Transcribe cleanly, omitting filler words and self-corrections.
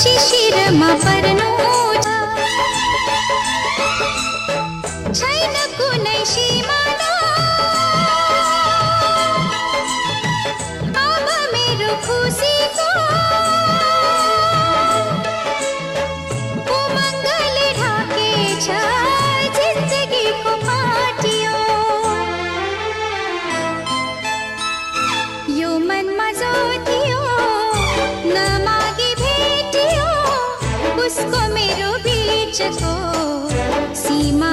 शिशिरमा पर्नु छैन कुनै सीमाना। अब मेरो खुसीको उमङ्गले ढाकेछ जिन्दगीको पाटियो। यो मनमा जो थियो नमागी भेटियो, उसको मेरो बीचको सीमा